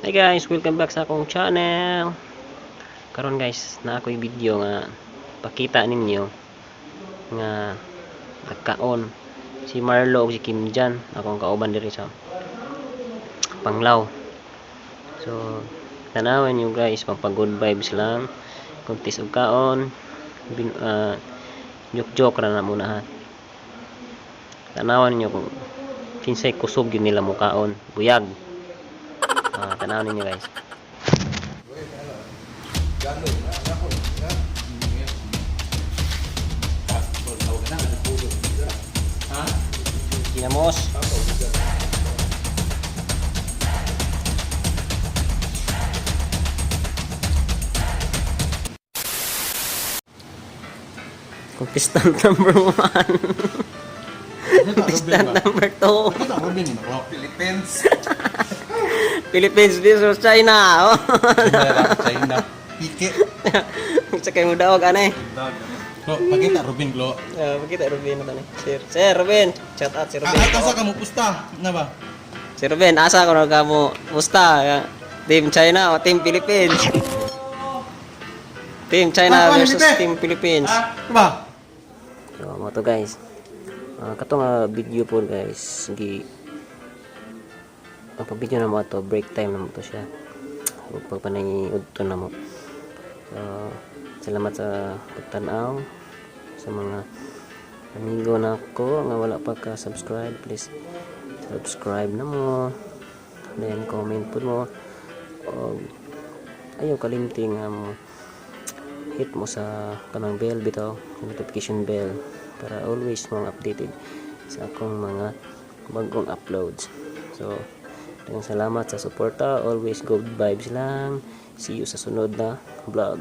Hi guys, welcome back sa akong channel. Karon guys, na ako'y video nga pakita ninyo nga nagkaon si Marlo ug si Kim Jan, akong kauban diri sa Panglaw. So, tanawin nyo guys, pagpa good vibes lang. Kuntis og kaon, joke ra na muna ha. Tanawan nyo kung kinsay kusog yun nila mukaon, buyag. Tanawin ninyo guys. Kinamos. Contestant number 1. Contestant number 2. Philippines. Philippines versus China. Oh. China. Pike. Sa kayo daog anay. Klo, pakita Rubin Klo. Pakita Rubin na ni. Sir Rubin, shout out si Rubin. Asa ka mo pusta, na ba? Si Rubin, asa ko na kamo musta? Team China o Team Philippines? Team China versus Team Philippines. Ba? So, mo to guys. Katong video po guys, gi ang video na mo to, break time na mo to siya. Pagpanay udto na mo. So, salamat sa pagtanaw sa mga amigo na ko nga wala pa ka subscribe, please subscribe na mo, then comment po mo, o ayaw kalimting hit mo sa kanang bell bitaw, notification bell, para always mong updated sa akong mga bagong uploads. So daghang salamat sa suporta, always good vibes lang. See you sa sunod na vlog.